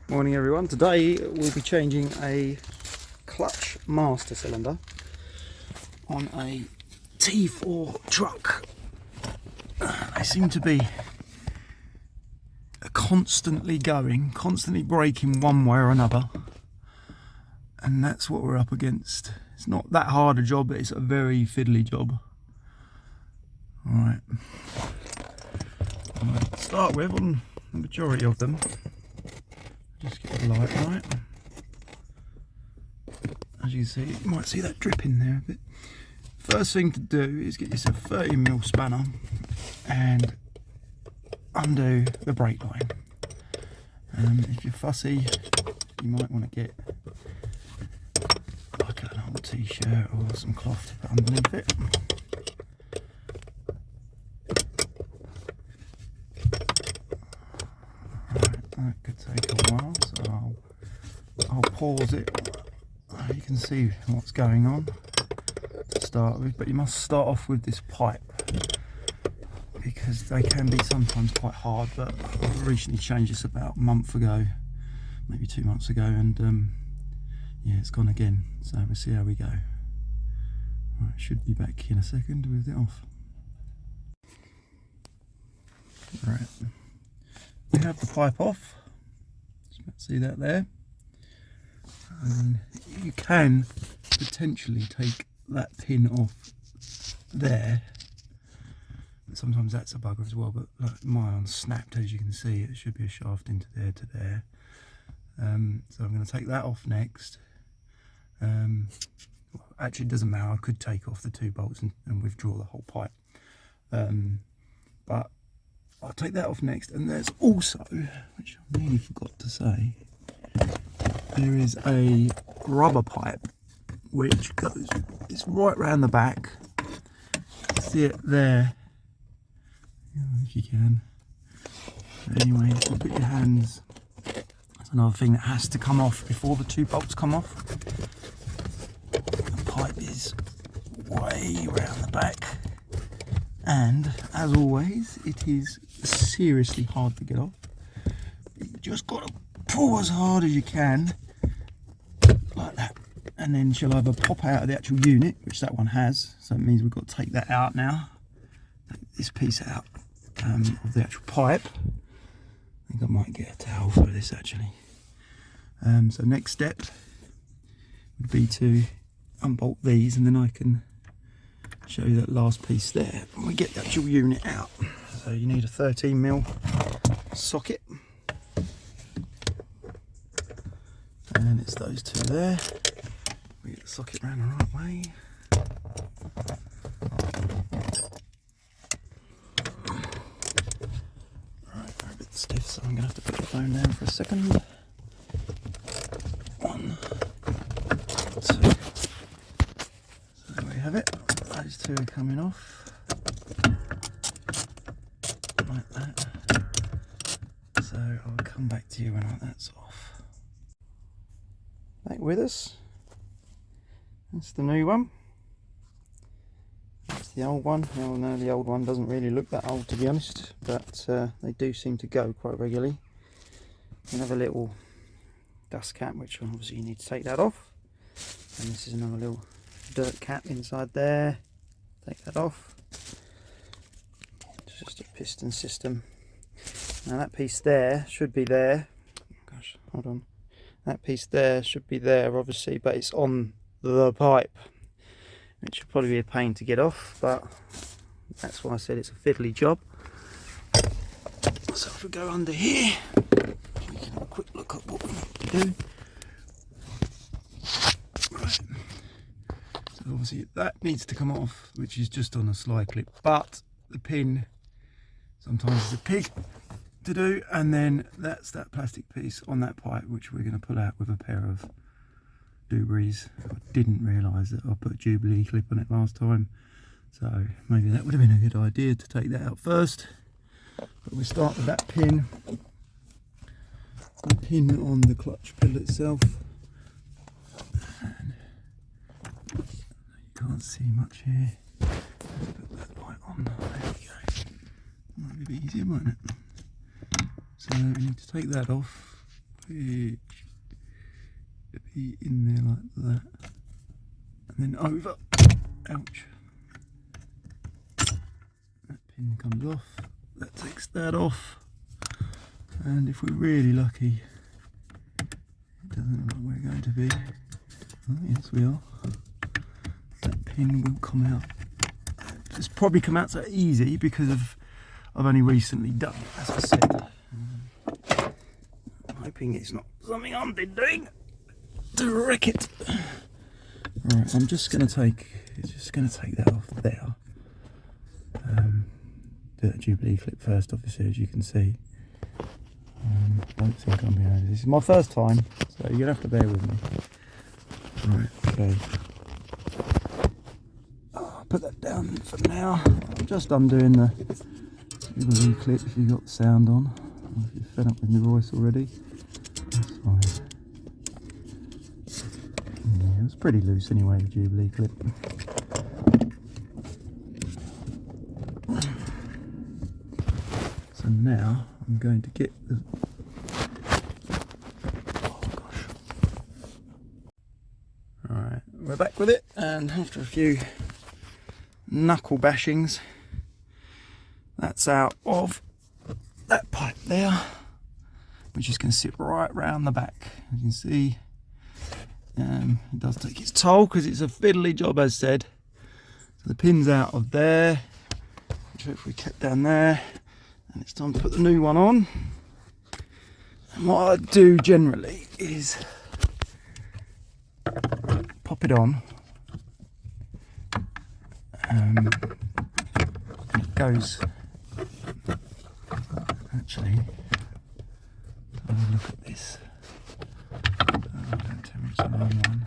Morning everyone. Today we'll be changing a clutch master cylinder on a T4 truck. They seem to be constantly going, constantly braking one way or another, and that's what we're up against. It's not that hard a job, but it's a very fiddly job. Alright, I'm going to start with on the majority of them. Just get the light right. As you can see, you might see that drip in there a bit. First thing to do is get yourself a 30mm spanner and undo the brake line. If you're fussy, you might want to get like an old t-shirt or some cloth to put underneath it. That could take a while, so I'll pause it. You can see what's going on to start with, but you must start off with this pipe because they can be sometimes quite hard. But I've recently changed this about a month ago, maybe 2 months ago, and yeah, it's gone again. So we'll see how we go. Right, should be back in a second with it off. Right. We have the pipe off, see that there, and you can potentially take that pin off there. Sometimes that's a bugger as well, but like mine snapped, as you can see. It should be a shaft into there to there. So I'm going to take that off next. Well, actually it doesn't matter, I could take off the 2 bolts and withdraw the whole pipe, but I'll take that off next. And there's also, which I nearly forgot to say, there is a rubber pipe which goes, it's right round the back. See it there, if you can. Anyway, you put your hands, that's another thing that has to come off before the 2 bolts come off. The pipe is way round the back, and as always it is seriously hard to get off. You just got to pull as hard as you can, like that, and then she'll either pop out of the actual unit, which that one has, so it means we've got to take that out now. Take this piece out of the actual pipe. I think I might get a towel for this actually. So next step would be to unbolt these, and then I can show you that last piece there and we get the actual unit out. So you need a 13mm socket, and it's those 2 there. We get the socket round the right way. Right, they're a bit stiff, so I'm going to have to put the phone down for a second. 1, 2. So there we have it. Those 2 are coming off. Like that. So I'll come back to you when that's off. Back with us. That's the new one. That's the old one. Well, no, the old one doesn't really look that old, to be honest, but they do seem to go quite regularly. You have a little dust cap, which obviously you need to take that off. And this is another little dirt cap inside there. Take that off. It's just a piston system. Now that piece there should be there. Gosh, hold on. That piece there should be there, obviously, but it's on the pipe, which should probably be a pain to get off, but that's why I said it's a fiddly job. So if we go under here, we can have a quick look at what we need to do. Right. So obviously that needs to come off, which is just on a slide clip, but the pin sometimes is a pig to do, and then that's that plastic piece on that pipe which we're going to pull out with a pair of Dubrees. I didn't realise that I put a Jubilee clip on it last time, so maybe that would have been a good idea to take that out first. But we start with that pin, the pin on the clutch pedal itself. And you can't see much here. Let's put that light on. There we go. Might be a bit easier, mightn't it? So we need to take that off, which be in there like that, and then over. Ouch. That pin comes off, that takes that off, and if we're really lucky, it doesn't look like we're going to be. Oh, yes, we are. That pin will come out. It's probably come out so easy because I've only recently done it, as I said. I'm hoping it's not something I'm doing to wreck it. Right, I'm just going to take that off there. Do that Jubilee clip first, obviously, as you can see. Don't think I'm behind. This is my first time, so you're going to have to bear with me. Right, okay. I'll put that down for now. I'm just undoing the Jubilee clip if you got the sound on. Or if you're fed up with my voice already, that's fine. Yeah, it's pretty loose anyway, the Jubilee clip. So now I'm going to get the... Oh gosh. Alright, we're back with it, and after a few knuckle bashings, that's out of that pipe there, which is going to sit right round the back. You can see it does take its toll because it's a fiddly job, as said. So the pin's out of there, which hopefully kept down there, and it's time to put the new one on. And what I do generally is pop it on, and it goes, actually, have a look at this. Don't tell me it's the wrong one.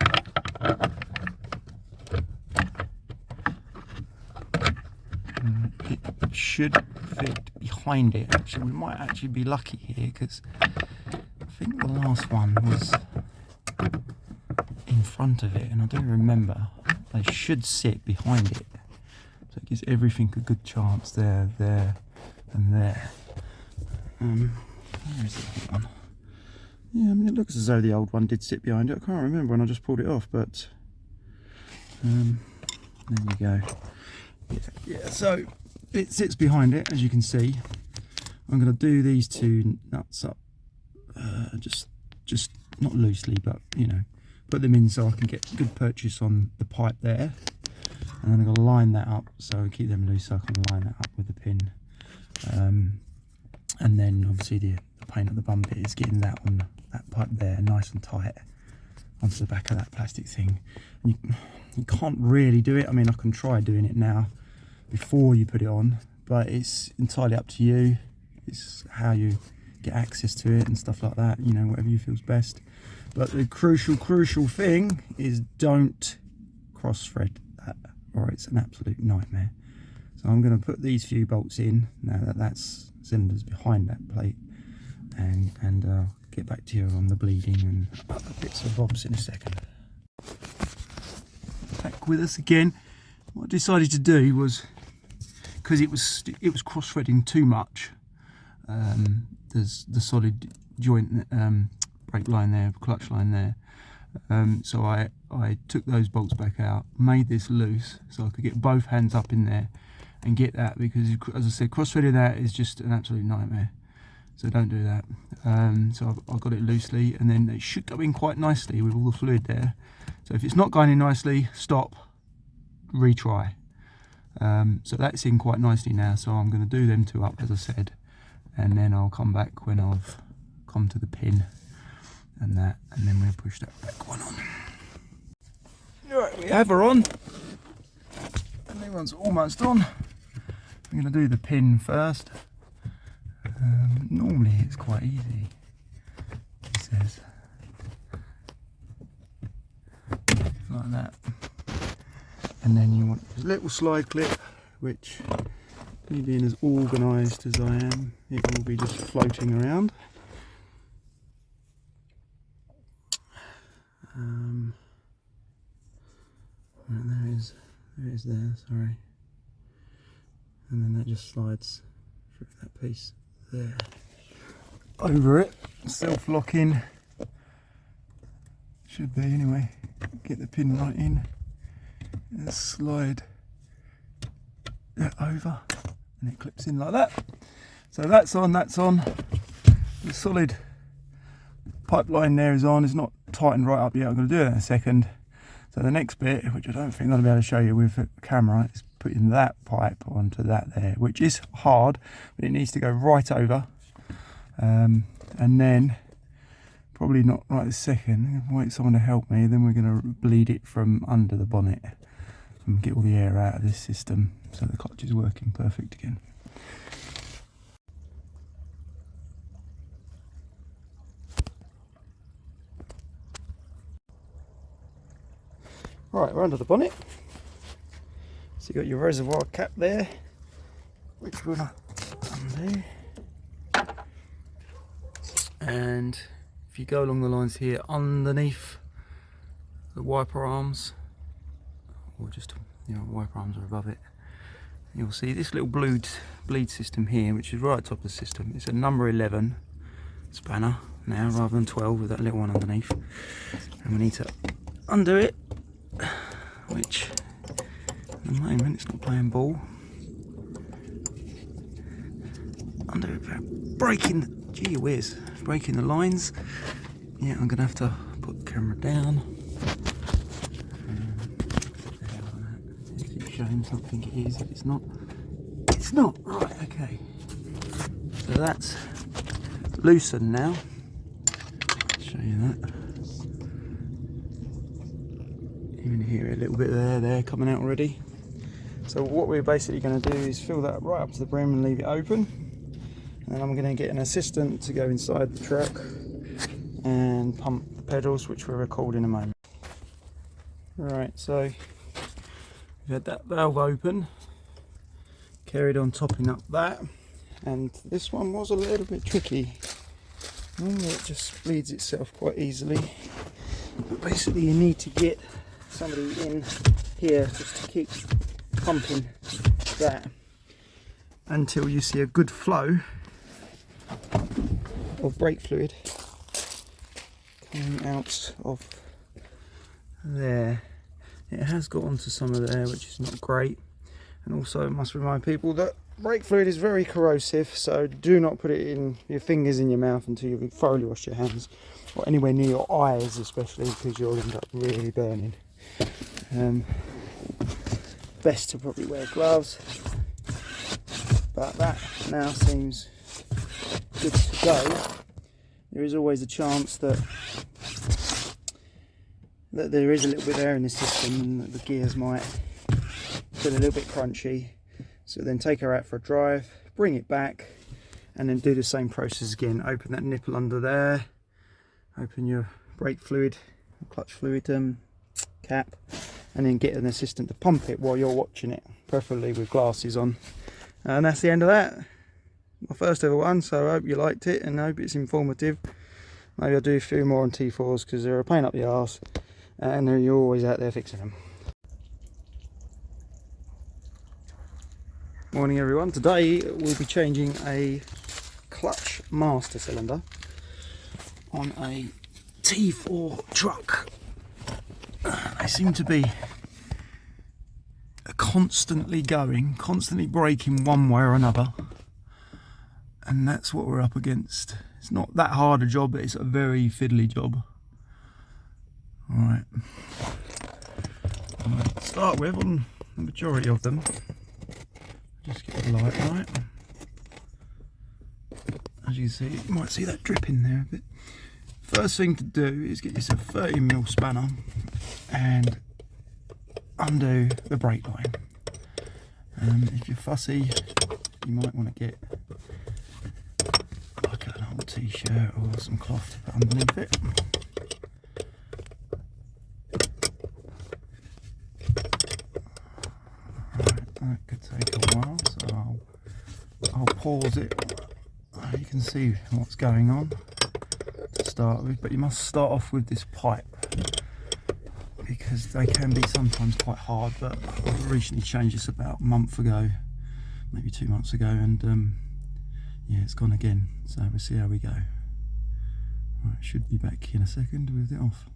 It should fit behind it. Actually, we might actually be lucky here because I think the last one was in front of it, and I do remember they should sit behind it. So it gives everything a good chance there, there, and there. Where is the other one? Yeah, I mean, it looks as though the old one did sit behind it. I can't remember when I just pulled it off, but there we go. Yeah, so it sits behind it, as you can see. I'm going to do these two nuts up, just not loosely, but you know, put them in so I can get good purchase on the pipe there, and then I'm going to line that up so I keep them loose so I can line that up with the pin. And then obviously the paint at the bum bit is getting that on that pipe there nice and tight onto the back of that plastic thing. And you can't really do it. I mean, I can try doing it now before you put it on, but it's entirely up to you. It's how you get access to it and stuff like that, you know, whatever you feels best. But the crucial thing is don't cross thread that, or it's an absolute nightmare. So I'm going to put these few bolts in now that that's cylinders behind that plate, and I'll get back to you on the bleeding and other bits and bobs in a second. Back with us again. What I decided to do was, because it was cross threading too much, there's the solid joint brake line there, clutch line there, so I took those bolts back out, made this loose so I could get both hands up in there and get that, because as I said, cross threading that is just an absolute nightmare, so don't do that. So I've got it loosely, and then it should go in quite nicely with all the fluid there. So if it's not going in nicely, stop, retry. So that's in quite nicely now, so I'm going to do them two up, as I said, and then I'll come back when I've come to the pin and that, and then we'll push that back one on. Alright, we have her on. The new one's almost on. I'm going to do the pin first. Normally it's quite easy, he says. Like that. And then you want a little slide clip, which, me being as organised as I am, it will be just floating around. Right, there is there, sorry. And then that just slides through that piece there. Over it, self-locking. should be anyway. Get the pin right in and slide that over, and it clips in like that. So that's on, that's on. The solid pipeline there is on. It's not tightened right up yet. I'm going to do it in a second. So the next bit, which I don't think I'm going to be able to show you with the camera, is putting that pipe onto that there, which is hard, but it needs to go right over. And then, probably not right this second, I'm going to wait someone to help me, then we're going to bleed it from under the bonnet and get all the air out of this system so the clutch is working perfect again. Right, we're under the bonnet. So you've got your reservoir cap there, which we're going to undo. And if you go along the lines here underneath the wiper arms, or just, you know, wiper arms are above it, you'll see this little bleed system here, which is right at the top of the system. It's a number 11 spanner now rather than 12 with that little one underneath. And we need to undo it, which at the moment it's not playing ball. Undo it without breaking, gee whiz, breaking the lines. Yeah, I'm gonna have to put the camera down. Is it showing something? It is. If it's not, it's not. Right, okay. So that's loosened now. I'll show you that. You can hear a little bit there coming out already. So what we're basically going to do is fill that right up to the brim and leave it open. And then I'm going to get an assistant to go inside the truck and pump the pedals, which we'll record in a moment. Right, so we've had that valve open, carried on topping up that, and this one was a little bit tricky. Normally it just bleeds itself quite easily, but basically you need to get somebody in here just to keep pumping that until you see a good flow of brake fluid coming out of there. It has got onto some of there, which is not great, and also I must remind people that brake fluid is very corrosive, so do not put it in your fingers in your mouth until you've thoroughly washed your hands, or anywhere near your eyes especially, because you'll end up really burning. Best to probably wear gloves, but that now seems good to go. There is always a chance that there is a little bit of air in the system and that the gears might feel a little bit crunchy, so then take her out for a drive, bring it back, and then do the same process again. Open that nipple under there, open your brake fluid, clutch fluid cap, and then get an assistant to pump it while you're watching it, preferably with glasses on. And that's the end of that. My first ever one, so I hope you liked it and I hope it's informative. Maybe I'll do a few more on T4s because they're a pain up the arse and you're always out there fixing them. Morning everyone. Today we'll be changing a clutch master cylinder on a T4 truck. They seem to be constantly going, constantly braking one way or another, and that's what we're up against. It's not that hard a job, but it's a very fiddly job. Alright, I'm going to start with on the majority of them. Just get the light right. As you can see, you might see that drip in there a bit. First thing to do is get yourself a 30mm spanner and undo the brake line. If you're fussy, you might want to get like an old t-shirt or some cloth to put underneath it. Right, that could take a while, so I'll pause it. You can see what's going on to start with, but you must start off with this pipe because they can be sometimes quite hard, but I've recently changed this about a month ago, maybe 2 months ago, and yeah, it's gone again, so we'll see how we go. Right, should be back in a second with it off.